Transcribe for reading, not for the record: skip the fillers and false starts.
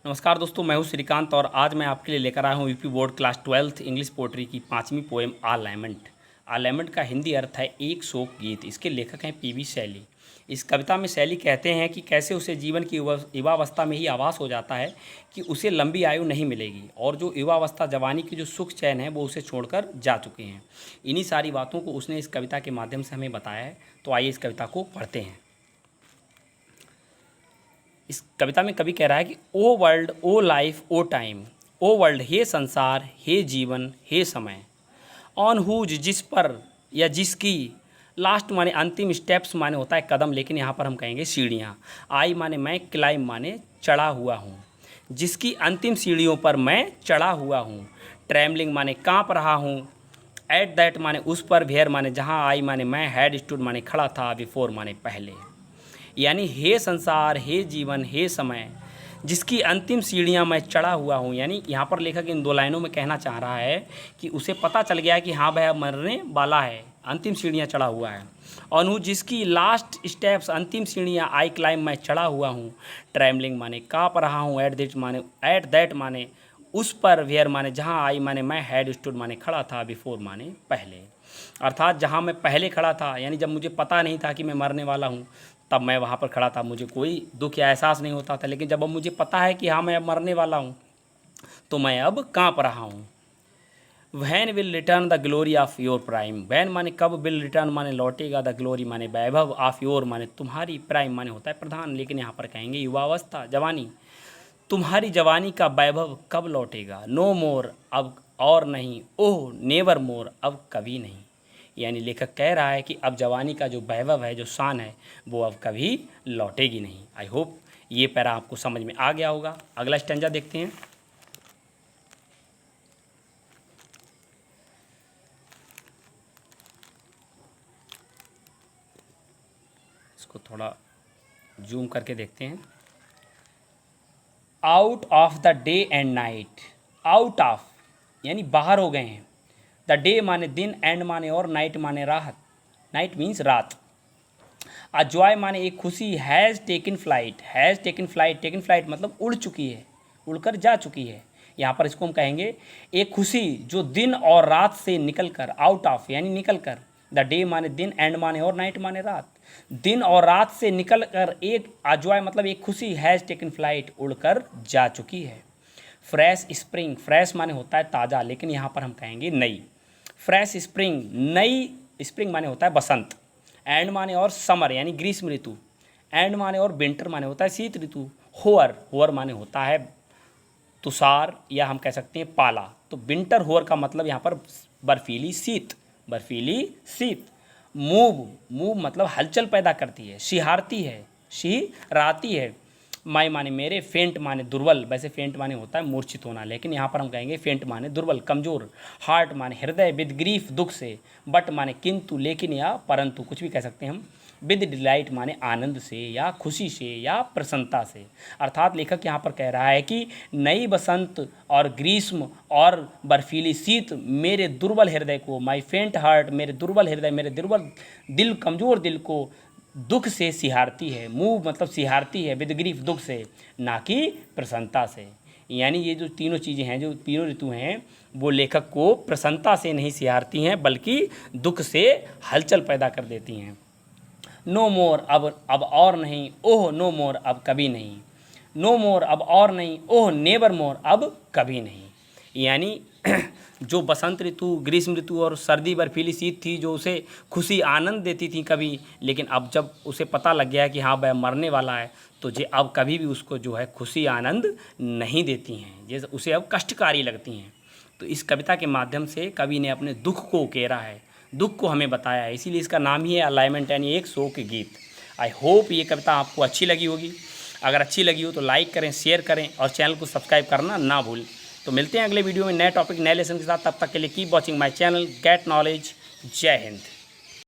नमस्कार दोस्तों, मैं हूं श्रीकांत और आज मैं आपके लिए लेकर आया हूं UP board class 12th English poetry की 5वीं पोएम आलैमेंट। आलैमेंट का हिंदी अर्थ है एक शोक गीत। इसके लेखक हैं पीबी शैली। इस कविता में शैली कहते हैं कि कैसे उसे जीवन की युवावस्था में ही आभास हो जाता है कि उसे लंबी आयु नहीं मिलेगी और जो युवावस्था जवानी की जो सुख चैन है वो उसे छोड़कर जा चुके हैं। इन्हीं सारी बातों को उसने इस कविता के माध्यम से हमें बताया है। तो आइए इस कविता को पढ़ते हैं। इस कविता में कवि कह रहा है कि ओ वर्ल्ड, ओ लाइफ, ओ टाइम, ओ वर्ल्ड, हे संसार, हे जीवन, हे समय, ऑन हुज, जिस पर या जिसकी, लास्ट माने अंतिम, स्टेप्स माने होता है कदम, लेकिन यहाँ पर हम कहेंगे सीढ़ियाँ, आई माने मैं, क्लाइम माने चढ़ा हुआ हूँ, जिसकी अंतिम सीढ़ियों पर मैं चढ़ा हुआ हूँ, ट्रैवलिंग माने काँप रहा हूँ, एट दैट माने उस पर, वेयर माने जहाँ, आई माने मैं, हैड स्टूड माने खड़ा था, बिफोर माने पहले। यानी हे संसार, हे जीवन, हे समय, जिसकी अंतिम सीढ़ियाँ मैं चढ़ा हुआ हूँ। यानी यहाँ पर लेखक इन दो लाइनों में कहना चाह रहा है कि उसे पता चल गया कि हाँ वह मरने वाला है, अंतिम सीढ़ियाँ चढ़ा हुआ है। और हूँ जिसकी लास्ट स्टेप्स, अंतिम सीढ़ियाँ, आई क्लाइम मैं चढ़ा हुआ हूँ, ट्रैवलिंग माने काँप रहा हूँ, एट दैट माने उस पर, वेयर माने जहाँ, आई माने मैं, हैड स्टूड माने खड़ा था, बिफोर माने पहले। अर्थात जहाँ मैं पहले खड़ा था, यानी जब मुझे पता नहीं था कि मैं मरने वाला हूँ तब मैं वहाँ पर खड़ा था, मुझे कोई दुख या एहसास नहीं होता था। लेकिन जब अब मुझे पता है कि हाँ मैं अब मरने वाला हूँ तो मैं अब काँप रहा हूँ। When will return the glory of your prime, when माने कब, विल रिटर्न माने लौटेगा, द ग्लोरी माने वैभव, ऑफ योर माने तुम्हारी, प्राइम माने होता है प्रधान, लेकिन यहाँ पर कहेंगे युवावस्था, जवानी, तुम्हारी जवानी का वैभव कब लौटेगा। नो मोर, अब और नहीं, ओह नेवर मोर, अब कभी नहीं। यानी लेखक कह रहा है कि अब जवानी का जो वैभव है, जो शान है, वो अब कभी लौटेगी नहीं। आई होप ये पैरा आपको समझ में आ गया होगा। अगला स्टैंजा देखते हैं। इसको थोड़ा जूम करके देखते हैं। Out of the day and night, out of यानी बाहर हो गए हैं, द डे माने दिन, एंड माने और, नाइट माने रात, नाइट मीन्स रात। अ जॉय माने एक खुशी, has taken flight, has taken flight, taken flight मतलब उड़ चुकी है, उड़कर जा चुकी है। यहाँ पर इसको हम कहेंगे एक खुशी जो दिन और रात से निकल कर, आउट ऑफ यानी निकल कर, द डे माने दिन, एंड माने और, नाइट माने रात, दिन और रात से निकल कर एक, अजॉय मतलब एक खुशी, हैज़ टेकन फ्लाइट उड़कर जा चुकी है। फ्रेश स्प्रिंग, फ्रेश माने होता है ताज़ा, लेकिन यहाँ पर हम कहेंगे नई, फ्रेश स्प्रिंग, नई, स्प्रिंग माने होता है बसंत, एंड माने और समर यानी ग्रीष्म ऋतु, एंड माने और, विंटर माने होता है शीत ऋतु, होअर, होअर माने होता है तुषार या हम कह सकते हैं पाला। तो विंटर होअर का मतलब यहाँ पर बर्फीली शीत, बर्फीली शीत। मूव, मूव मतलब हलचल पैदा करती है, सिहारती है, सिहराती है। माई माने मेरे, फेंट माने दुर्बल, वैसे फेंट माने होता है मूर्छित होना, लेकिन यहाँ पर हम कहेंगे फेंट माने दुर्बल, कमज़ोर। हार्ट माने हृदय, विद ग्रीफ दुख से, बट माने किंतु, लेकिन या परंतु, कुछ भी कह सकते हैं हम। विद डिलाइट माने आनंद से या खुशी से या प्रसन्नता से। अर्थात लेखक यहाँ पर कह रहा है कि नई बसंत और ग्रीष्म और बर्फीली शीत मेरे दुर्बल हृदय को, माई फेंट हार्ट, मेरे दुर्बल हृदय, मेरे दुर्बल दिल, कमज़ोर दिल को दुख से सिहारती है। मूव मतलब सिहारती है, विद ग्रीफ दुख से, ना कि प्रसन्नता से। यानी ये जो तीनों चीज़ें हैं, जो तीनों ऋतु हैं, वो लेखक को प्रसन्नता से नहीं सिहारती हैं बल्कि दुख से हलचल पैदा कर देती हैं। नो मोर, अब और नहीं, ओह नो मोर, अब कभी नहीं, नो मोर, अब और नहीं, ओह नेवर मोर, अब कभी नहीं। यानी जो बसंत ऋतु, ग्रीष्म ऋतु और सर्दी बर्फीली शीत थी, जो उसे खुशी आनंद देती थी कभी, लेकिन अब जब उसे पता लग गया कि हाँ वह मरने वाला है तो जे अब कभी भी उसको जो है खुशी आनंद नहीं देती हैं, जैसे उसे अब कष्टकारी लगती हैं। तो इस कविता के माध्यम से कवि ने अपने दुख को उकेरा है, दुख को हमें बताया है, इसीलिए इसका नाम ही है अलाइमेंट, यानी एक शोक गीत। आई होप ये कविता आपको अच्छी लगी होगी। अगर अच्छी लगी हो तो लाइक करें, शेयर करें और चैनल को सब्सक्राइब करना ना भूलें। तो मिलते हैं अगले वीडियो में नए टॉपिक, नए लेसन के साथ। तब तक के लिए keep watching my channel, get knowledge. जय हिंद।